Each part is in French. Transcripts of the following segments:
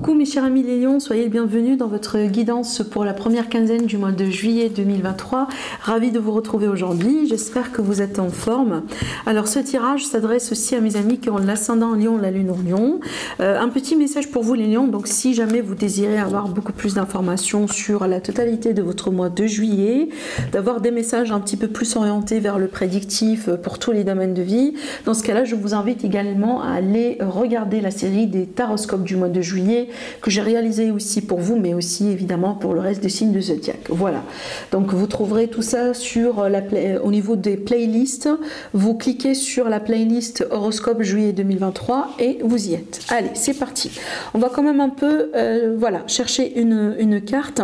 Coucou mes chers amis les lions, soyez les bienvenus dans votre guidance pour la première quinzaine du mois de juillet 2023. Ravi de vous retrouver aujourd'hui, j'espère que vous êtes en forme. Alors ce tirage s'adresse aussi à mes amis qui ont l'ascendant en lion, la lune en lion. Un petit message pour vous les lions, donc si jamais vous désirez avoir beaucoup plus d'informations sur la totalité de votre mois de juillet, d'avoir des messages un petit peu plus orientés vers le prédictif pour tous les domaines de vie, dans ce cas-là je vous invite également à aller regarder la série des taroscopes du mois de juillet que j'ai réalisé aussi pour vous, mais aussi évidemment pour le reste des signes de zodiaque. Voilà, donc vous trouverez tout ça sur au niveau des playlists. Vous cliquez sur la playlist horoscope juillet 2023 et vous y êtes. Allez, c'est parti. On va quand même un peu voilà, chercher une carte.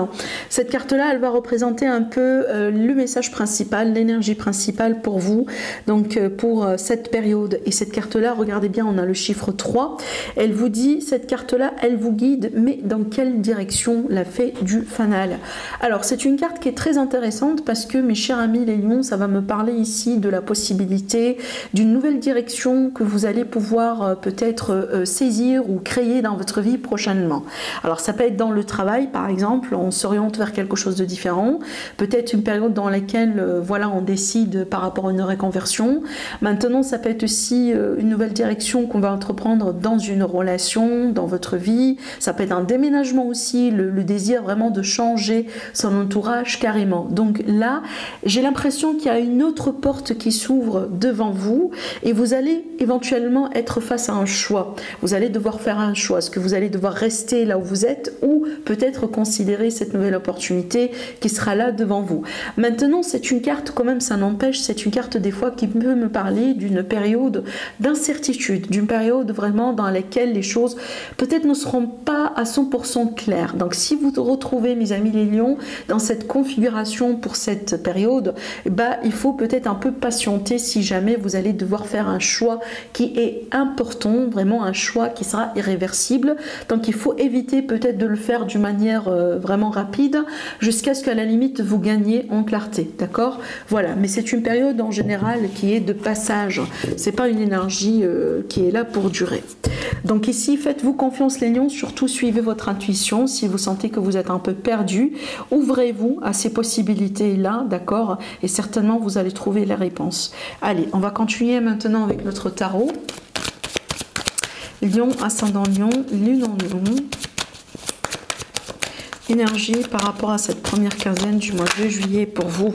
Cette carte-là, elle va représenter un peu le message principal, l'énergie principale pour vous, donc pour cette période. Et cette carte-là, regardez bien, on a le chiffre 3. Elle vous dit, cette carte-là, elle vous guide, mais dans quelle direction la fée du fanal? Alors c'est une carte qui est très intéressante parce que mes chers amis les lions, ça va me parler ici de la possibilité d'une nouvelle direction que vous allez pouvoir peut-être saisir ou créer dans votre vie prochainement. Alors ça peut être dans le travail par exemple, on s'oriente vers quelque chose de différent, peut-être une période dans laquelle voilà, on décide par rapport à une reconversion. Maintenant ça peut être aussi une nouvelle direction qu'on va entreprendre dans une relation, dans votre vie. Ça peut être un déménagement aussi, le désir vraiment de changer son entourage carrément. Donc là, j'ai l'impression qu'il y a une autre porte qui s'ouvre devant vous et vous allez éventuellement être face à un choix. Vous allez devoir faire un choix. Est-ce que vous allez devoir rester là où vous êtes ou peut-être considérer cette nouvelle opportunité qui sera là devant vous. Maintenant, c'est une carte quand même, ça n'empêche, c'est une carte des fois qui peut me parler d'une période d'incertitude, d'une période vraiment dans laquelle les choses peut-être ne seront pas à 100% claires. Donc si vous retrouvez mes amis les lions dans cette configuration pour cette période, bah, il faut peut-être un peu patienter si jamais vous allez devoir faire un choix qui est important, vraiment un choix qui sera irréversible. Donc il faut éviter peut-être de le faire d'une manière vraiment rapide jusqu'à ce qu'à la limite vous gagnez en clarté, d'accord? Voilà, mais c'est une période en général qui est de passage, c'est pas une énergie qui est là pour durer. Donc ici faites-vous confiance les lions, surtout suivez votre intuition. Si vous sentez que vous êtes un peu perdu, ouvrez-vous à ces possibilités-là, d'accord? Et certainement, vous allez trouver les réponses. Allez, on va continuer maintenant avec notre tarot. Lion, ascendant lion, lune en lion. Énergie par rapport à cette première quinzaine du mois de juillet pour vous.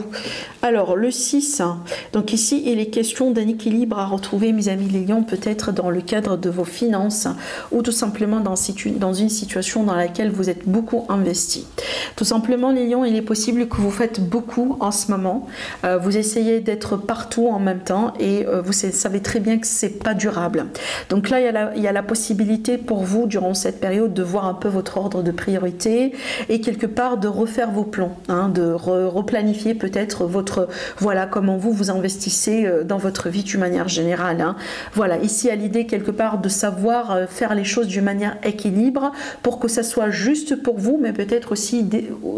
Alors le 6, donc ici il est question d'un équilibre à retrouver mes amis les lions, peut-être dans le cadre de vos finances ou tout simplement dans une situation dans laquelle vous êtes beaucoup investi. Tout simplement les lions, il est possible que vous faites beaucoup en ce moment, vous essayez d'être partout en même temps et vous savez très bien que c'est pas durable. Donc là il y a la possibilité pour vous durant cette période de voir un peu votre ordre de priorité et quelque part de refaire vos plans, hein, de replanifier peut-être votre, voilà, comment vous investissez dans votre vie d'une manière générale. Hein. Voilà, ici à l'idée quelque part de savoir faire les choses d'une manière équilibre pour que ça soit juste pour vous, mais peut-être aussi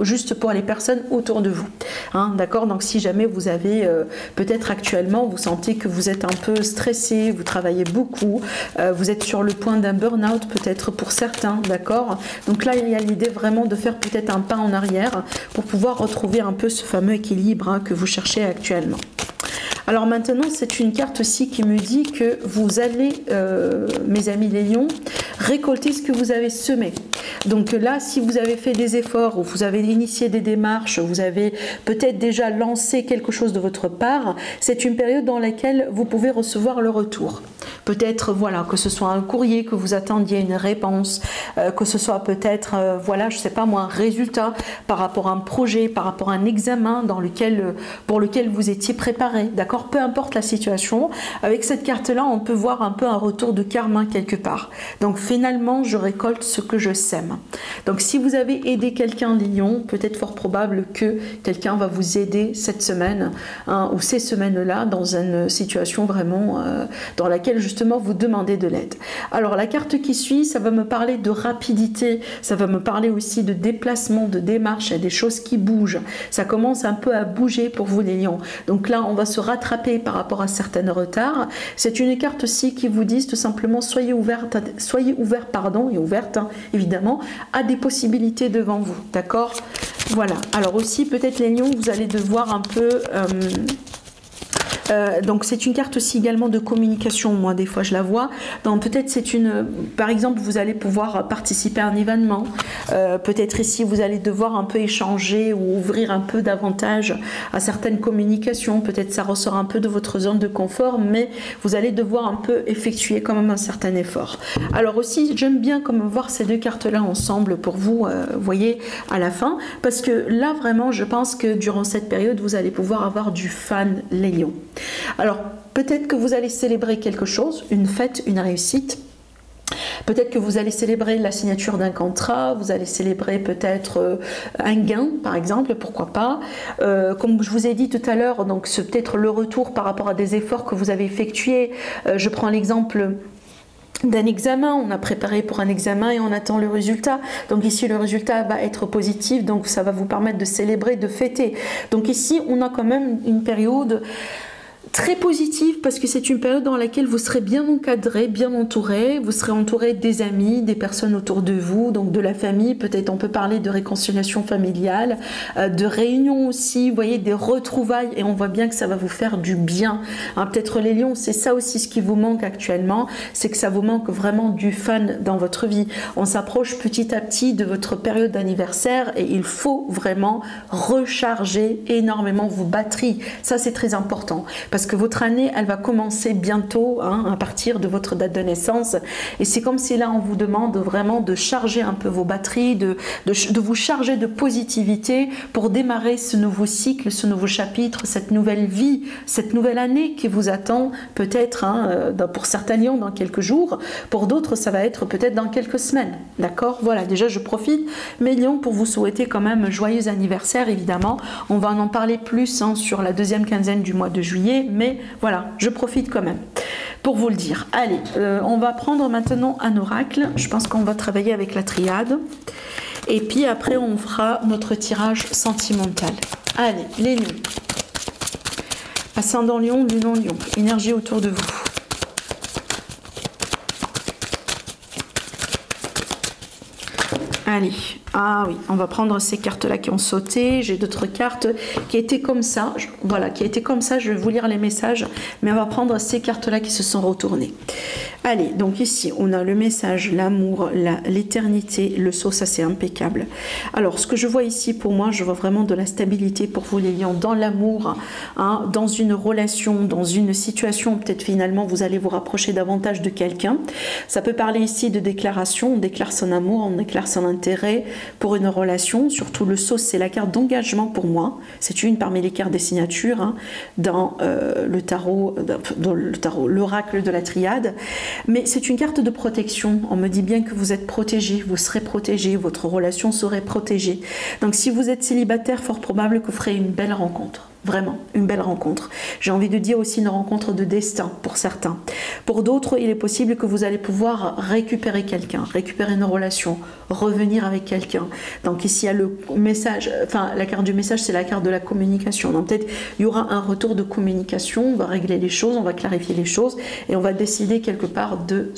juste pour les personnes autour de vous. Hein, d'accord? Donc si jamais vous avez, peut-être actuellement, vous sentez que vous êtes un peu stressé, vous travaillez beaucoup, vous êtes sur le point d'un burn-out peut-être pour certains, d'accord? Donc là il y a l'idée vraiment de faire peut-être un pas en arrière pour pouvoir retrouver un peu ce fameux équilibre hein, que vous cherchez actuellement. Alors maintenant, c'est une carte aussi qui me dit que vous allez, mes amis les lions, récolter ce que vous avez semé. Donc là, si vous avez fait des efforts ou vous avez initié des démarches, vous avez peut-être déjà lancé quelque chose de votre part, c'est une période dans laquelle vous pouvez recevoir le retour. Peut-être, voilà, que ce soit un courrier, que vous attendiez une réponse, que ce soit peut-être, voilà, je sais pas moi, un résultat par rapport à un projet, par rapport à un examen pour lequel vous étiez préparé, d'accord? Peu importe la situation, avec cette carte-là, on peut voir un peu un retour de karma quelque part. Donc finalement, je récolte ce que je sème. Donc si vous avez aidé quelqu'un lion, peut-être fort probable que quelqu'un va vous aider cette semaine hein, ou ces semaines-là dans une situation vraiment dans laquelle justement justement vous demander de l'aide. Alors la carte qui suit, ça va me parler de rapidité, ça va me parler aussi de déplacement, de démarche, il y a des choses qui bougent. Ça commence un peu à bouger pour vous les lions. Donc là, on va se rattraper par rapport à certains retards. C'est une carte aussi qui vous dit tout simplement soyez ouverts, pardon, et ouverte hein, évidemment, à des possibilités devant vous. D'accord? Voilà. Alors aussi, peut-être les lions, vous allez devoir un peu... donc c'est une carte aussi également de communication, moi des fois je la vois. Donc peut-être c'est une, par exemple vous allez pouvoir participer à un événement, peut-être ici vous allez devoir un peu échanger ou ouvrir un peu davantage à certaines communications, peut-être ça ressort un peu de votre zone de confort, mais vous allez devoir un peu effectuer quand même un certain effort. Alors aussi j'aime bien comme voir ces deux cartes là ensemble pour vous, voyez à la fin, parce que là vraiment je pense que durant cette période vous allez pouvoir avoir du fan les lions. Alors, peut-être que vous allez célébrer quelque chose, une fête, une réussite. Peut-être que vous allez célébrer la signature d'un contrat, vous allez célébrer peut-être un gain, par exemple, pourquoi pas. Comme je vous ai dit tout à l'heure, donc c'est peut-être le retour par rapport à des efforts que vous avez effectués. Je prends l'exemple d'un examen, on a préparé pour un examen et on attend le résultat. Donc ici le résultat va être positif, donc ça va vous permettre de célébrer, de fêter. Donc ici on a quand même une période très positive parce que c'est une période dans laquelle vous serez bien encadré, bien entouré, vous serez entouré des amis, des personnes autour de vous, donc de la famille, peut-être on peut parler de réconciliation familiale, de réunion aussi, vous voyez, des retrouvailles et on voit bien que ça va vous faire du bien. Hein, peut-être les lions, c'est ça aussi ce qui vous manque actuellement, c'est que ça vous manque vraiment du fun dans votre vie. On s'approche petit à petit de votre période d'anniversaire et il faut vraiment recharger énormément vos batteries. Ça c'est très important. Parce que votre année, elle va commencer bientôt hein, à partir de votre date de naissance. Et c'est comme si là, on vous demande vraiment de charger un peu vos batteries, de vous charger de positivité pour démarrer ce nouveau cycle, ce nouveau chapitre, cette nouvelle vie, cette nouvelle année qui vous attend peut-être, hein, pour certains lions, dans quelques jours. Pour d'autres, ça va être peut-être dans quelques semaines. D'accord? Voilà, déjà, je profite, mes lions, pour vous souhaiter quand même un joyeux anniversaire, évidemment. On va en parler plus hein, sur la deuxième quinzaine du mois de juillet. Mais voilà, je profite quand même pour vous le dire. Allez, on va prendre maintenant un oracle. Je pense qu'on va travailler avec la triade. Et puis après, on fera notre tirage sentimental. Allez, les lions. Ascendant lion, lunan lion. Énergie autour de vous. Allez, ah oui, on va prendre ces cartes-là qui ont sauté. J'ai d'autres cartes qui étaient comme ça. Voilà, qui étaient comme ça. Je vais vous lire les messages. Mais on va prendre ces cartes-là qui se sont retournées. Allez, donc ici, on a le message, l'amour, l'éternité, le sceau, ça c'est impeccable. Alors, ce que je vois ici, pour moi, je vois vraiment de la stabilité pour vous les lions, dans l'amour, hein, dans une relation, dans une situation, peut-être finalement, vous allez vous rapprocher davantage de quelqu'un. Ça peut parler ici de déclaration, on déclare son amour, on déclare son intérêt pour une relation. Surtout le sceau, c'est la carte d'engagement pour moi. C'est une parmi les cartes des signatures hein, dans le tarot, l'oracle de la triade. Mais c'est une carte de protection. On me dit bien que vous êtes protégé, vous serez protégé, votre relation serait protégée. Donc si vous êtes célibataire, fort probable que vous ferez une belle rencontre. Vraiment, une belle rencontre. J'ai envie de dire aussi une rencontre de destin pour certains. Pour d'autres, il est possible que vous allez pouvoir récupérer quelqu'un, récupérer une relation, revenir avec quelqu'un. Donc ici, il y a le message, enfin la carte du message, c'est la carte de la communication. Donc peut-être il y aura un retour de communication, on va régler les choses, on va clarifier les choses et on va décider quelque part de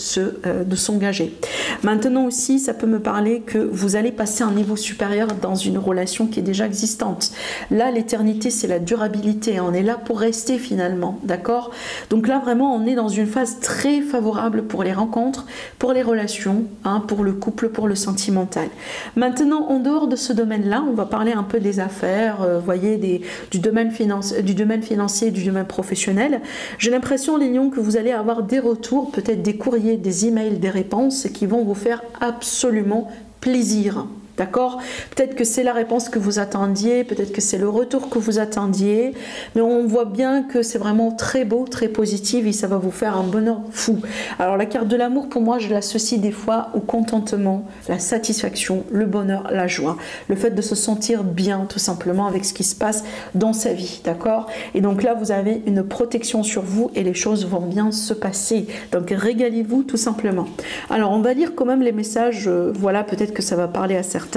s'engager. Maintenant aussi, ça peut me parler que vous allez passer à un niveau supérieur dans une relation qui est déjà existante. Là, l'éternité, c'est la durabilité, on est là pour rester finalement, d'accord? Donc là vraiment on est dans une phase très favorable pour les rencontres, pour les relations, hein, pour le couple, pour le sentimental. Maintenant en dehors de ce domaine-là, on va parler un peu des affaires, voyez, du domaine financier, du domaine professionnel. J'ai l'impression les lions que vous allez avoir des retours, peut-être des courriers, des emails, des réponses qui vont vous faire absolument plaisir. D'accord? Peut-être que c'est la réponse que vous attendiez, peut-être que c'est le retour que vous attendiez, mais on voit bien que c'est vraiment très beau, très positif et ça va vous faire un bonheur fou. Alors la carte de l'amour, pour moi, je l'associe des fois au contentement, la satisfaction, le bonheur, la joie, le fait de se sentir bien tout simplement avec ce qui se passe dans sa vie, d'accord? Et donc là, vous avez une protection sur vous et les choses vont bien se passer. Donc régalez-vous tout simplement. Alors on va lire quand même les messages, voilà, peut-être que ça va parler à certains,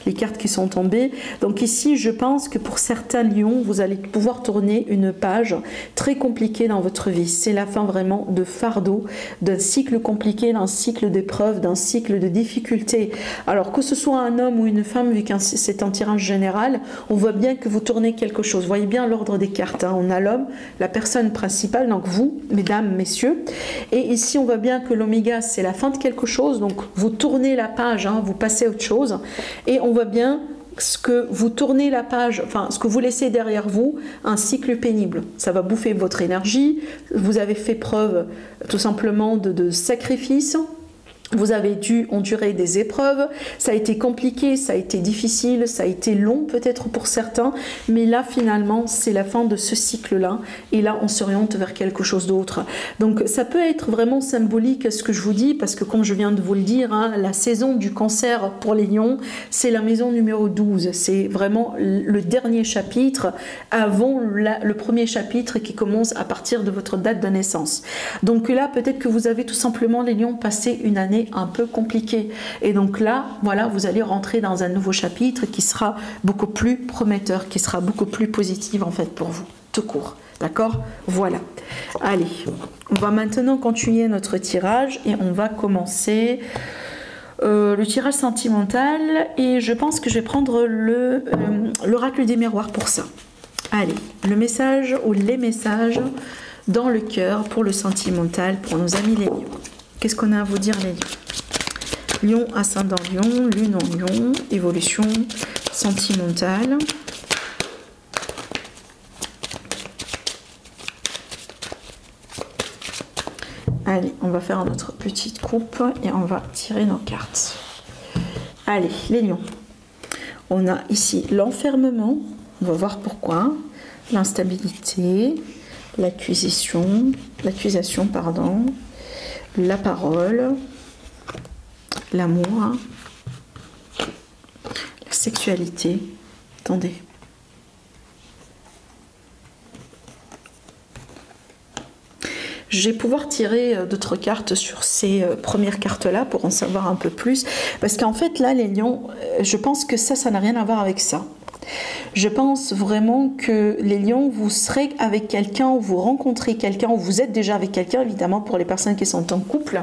les cartes qui sont tombées. Donc ici, je pense que pour certains lions, vous allez pouvoir tourner une page très compliquée dans votre vie. C'est la fin vraiment de fardeau, d'un cycle compliqué, d'un cycle d'épreuves, d'un cycle de difficultés. Alors que ce soit un homme ou une femme, vu que c'est un tirage général, on voit bien que vous tournez quelque chose. Vous voyez bien l'ordre des cartes, hein. On a l'homme, la personne principale, donc vous, mesdames, messieurs. Et ici, on voit bien que l'oméga, c'est la fin de quelque chose. Donc vous tournez la page, hein, vous passez à autre chose. Et on voit bien ce que vous tournez la page, enfin ce que vous laissez derrière vous, un cycle pénible. Ça va bouffer votre énergie, vous avez fait preuve tout simplement de sacrifice. Vous avez dû endurer des épreuves, ça a été compliqué, ça a été difficile, ça a été long peut-être pour certains, mais là finalement c'est la fin de ce cycle-là et là on s'oriente vers quelque chose d'autre. Donc ça peut être vraiment symbolique ce que je vous dis parce que comme je viens de vous le dire, hein, la saison du cancer pour les lions, c'est la maison numéro 12, c'est vraiment le dernier chapitre avant le premier chapitre qui commence à partir de votre date de naissance. Donc là peut-être que vous avez tout simplement les lions passé une année un peu compliqué et donc là voilà vous allez rentrer dans un nouveau chapitre qui sera beaucoup plus prometteur, qui sera beaucoup plus positif en fait pour vous tout court, d'accord? Voilà, allez, on va maintenant continuer notre tirage et on va commencer le tirage sentimental et je pense que je vais prendre l'oracle des miroirs pour ça. Allez, le message ou les messages dans le cœur pour le sentimental pour nos amis les lions. Qu'est-ce qu'on a à vous dire les lions? Lion, ascendant lion, lune en lion, évolution sentimentale. Allez, on va faire notre petite coupe et on va tirer nos cartes. Allez, les lions. On a ici l'enfermement, on va voir pourquoi, l'instabilité, l'accusation, pardon, la parole, l'amour, la sexualité. Attendez. Je vais pouvoir tirer d'autres cartes sur ces premières cartes-là pour en savoir un peu plus. Parce qu'en fait, là, les lions, je pense que ça n'a rien à voir avec ça. Je pense vraiment que les lions, vous serez avec quelqu'un, ou vous rencontrez quelqu'un, ou vous êtes déjà avec quelqu'un, évidemment pour les personnes qui sont en couple.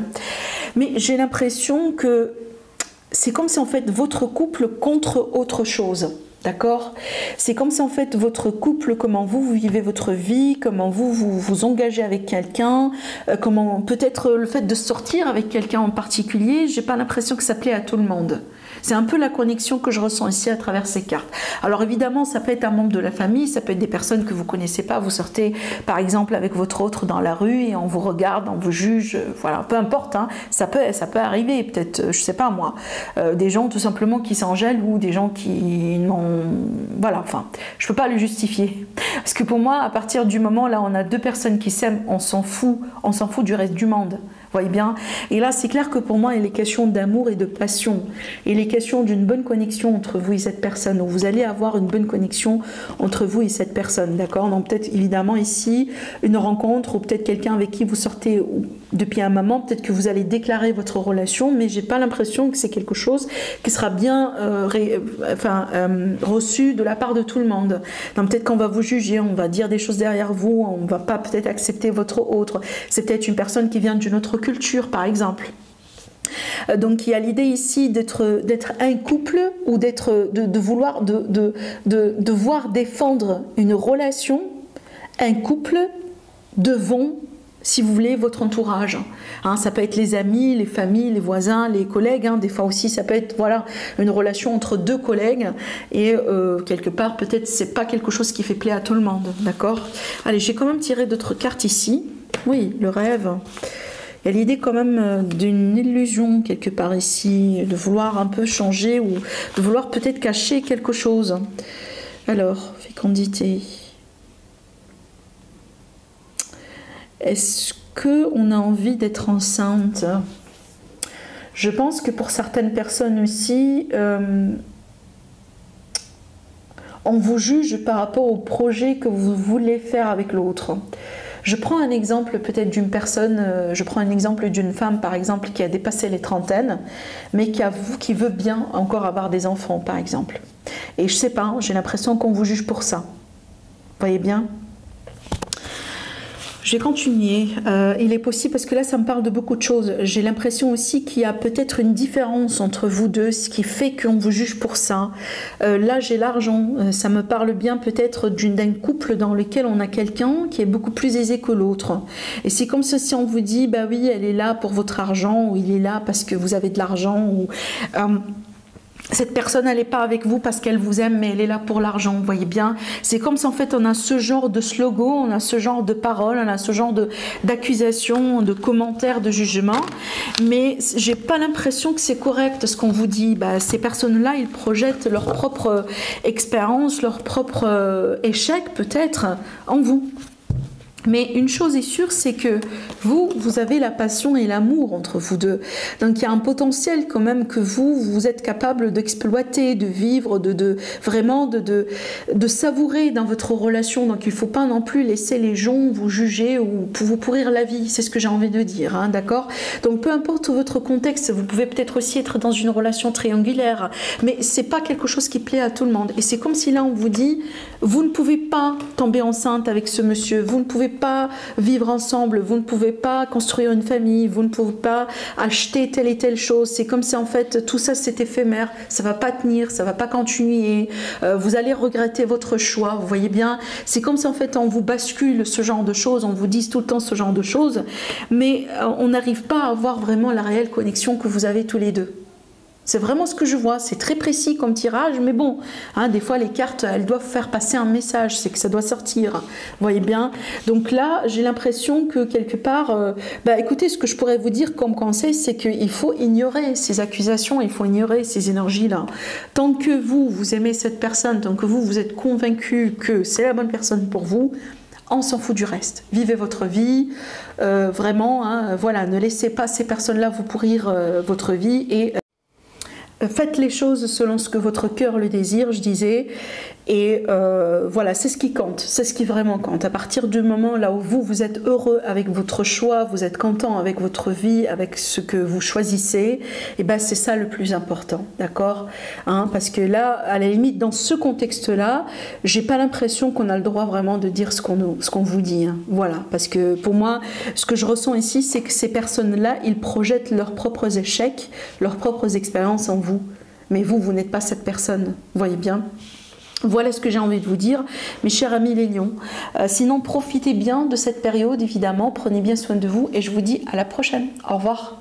Mais j'ai l'impression que c'est comme si en fait votre couple contre autre chose. D'accord? C'est comme si en fait votre couple, comment vous vivez votre vie, comment vous engagez avec quelqu'un, comment peut-être le fait de sortir avec quelqu'un en particulier, j'ai pas l'impression que ça plaît à tout le monde. C'est un peu la connexion que je ressens ici à travers ces cartes. Alors évidemment, ça peut être un membre de la famille, ça peut être des personnes que vous ne connaissez pas. Vous sortez par exemple avec votre autre dans la rue et on vous regarde, on vous juge, voilà, peu importe, hein, ça peut arriver, peut-être, je sais pas moi, des gens tout simplement qui s'engelent ou des gens qui n'ont... Voilà, enfin, je peux pas le justifier. Parce que pour moi, à partir du moment là, on a deux personnes qui s'aiment, on s'en fout du reste du monde. Voyez bien. Et là, c'est clair que pour moi, il est question d'amour et de passion. Il est question d'une bonne connexion entre vous et cette personne. Donc, vous allez avoir une bonne connexion entre vous et cette personne. D'accord? Donc, peut-être évidemment ici, une rencontre ou peut-être quelqu'un avec qui vous sortez depuis un moment. Peut-être que vous allez déclarer votre relation, mais j'ai pas l'impression que c'est quelque chose qui sera bien reçu de la part de tout le monde. Donc, peut-être qu'on va vous juger, on va dire des choses derrière vous, on va pas peut-être accepter votre autre. C'est peut-être une personne qui vient d'une autre culture par exemple. Donc il y a l'idée ici d'être un couple ou de vouloir devoir défendre une relation, un couple devant, si vous voulez, votre entourage. Hein, ça peut être les amis, les familles, les voisins, les collègues. Hein, des fois aussi, ça peut être voilà, une relation entre deux collègues. Et quelque part, peut-être, c'est pas quelque chose qui fait plaisir à tout le monde. D'accord? Allez, j'ai quand même tiré d'autres cartes ici. Oui, le rêve. Il y a l'idée quand même d'une illusion quelque part ici, de vouloir un peu changer ou de vouloir peut-être cacher quelque chose. Alors, fécondité. Est-ce qu'on a envie d'être enceinte? Je pense que pour certaines personnes aussi, on vous juge par rapport au projet que vous voulez faire avec l'autre. Je prends un exemple peut-être d'une personne, je prends un exemple d'une femme par exemple qui a dépassé les trentaines, mais qui veut bien encore avoir des enfants par exemple. Et je sais pas, j'ai l'impression qu'on vous juge pour ça. Vous voyez bien? Je vais continuer. Il est possible, parce que là ça me parle de beaucoup de choses, j'ai l'impression aussi qu'il y a peut-être une différence entre vous deux, ce qui fait qu'on vous juge pour ça. Là j'ai l'argent, ça me parle bien peut-être d'un couple dans lequel on a quelqu'un qui est beaucoup plus aisé que l'autre. Et c'est comme si on vous dit, bah oui, elle est là pour votre argent, ou il est là parce que vous avez de l'argent, ou... cette personne, elle n'est pas avec vous parce qu'elle vous aime, mais elle est là pour l'argent, vous voyez bien. C'est comme si en fait on a ce genre de slogan, on a ce genre de paroles, on a ce genre d'accusations, de commentaires, de jugements, mais j'ai pas l'impression que c'est correct ce qu'on vous dit. Bah, ces personnes-là, ils projettent leur propre expérience, leur propre échec peut-être en vous. Mais une chose est sûre, c'est que vous avez la passion et l'amour entre vous deux. Donc il y a un potentiel quand même que vous êtes capable d'exploiter, de vivre, vraiment de savourer dans votre relation. Donc il ne faut pas non plus laisser les gens vous juger ou vous pourrir la vie. C'est ce que j'ai envie de dire, hein, d'accord? Donc peu importe votre contexte, vous pouvez peut-être aussi être dans une relation triangulaire, mais c'est pas quelque chose qui plaît à tout le monde. Et c'est comme si là on vous dit, vous ne pouvez pas tomber enceinte avec ce monsieur, vous ne pouvez pas vivre ensemble, vous ne pouvez pas construire une famille, vous ne pouvez pas acheter telle et telle chose. C'est comme si en fait tout ça c'est éphémère, ça va pas tenir, ça va pas continuer, vous allez regretter votre choix, vous voyez bien. C'est comme si en fait on vous bascule ce genre de choses, on vous dit tout le temps ce genre de choses, mais on n'arrive pas à avoir vraiment la réelle connexion que vous avez tous les deux. C'est vraiment ce que je vois, c'est très précis comme tirage, mais bon, hein, des fois les cartes, elles doivent faire passer un message, c'est que ça doit sortir, vous voyez bien. Donc là, j'ai l'impression que quelque part, écoutez, ce que je pourrais vous dire comme conseil, c'est qu'il faut ignorer ces accusations, il faut ignorer ces énergies-là. Tant que vous aimez cette personne, tant que vous êtes convaincu que c'est la bonne personne pour vous, on s'en fout du reste. Vivez votre vie, vraiment, hein, voilà, ne laissez pas ces personnes-là vous pourrir votre vie et... faites les choses selon ce que votre cœur le désire, je disais, et voilà, c'est ce qui compte, c'est ce qui vraiment compte. À partir du moment là où vous êtes heureux avec votre choix, vous êtes content avec votre vie, avec ce que vous choisissez, et ben c'est ça le plus important, d'accord, hein, parce que là, à la limite, dans ce contexte-là, j'ai pas l'impression qu'on a le droit vraiment de dire ce qu'on vous dit, hein, voilà, parce que pour moi, ce que je ressens ici, c'est que ces personnes-là, ils projettent leurs propres échecs, leurs propres expériences en vous, mais vous n'êtes pas cette personne, vous voyez bien. Voilà ce que j'ai envie de vous dire, mes chers amis les lions. Sinon, profitez bien de cette période, évidemment, prenez bien soin de vous et je vous dis à la prochaine. Au revoir.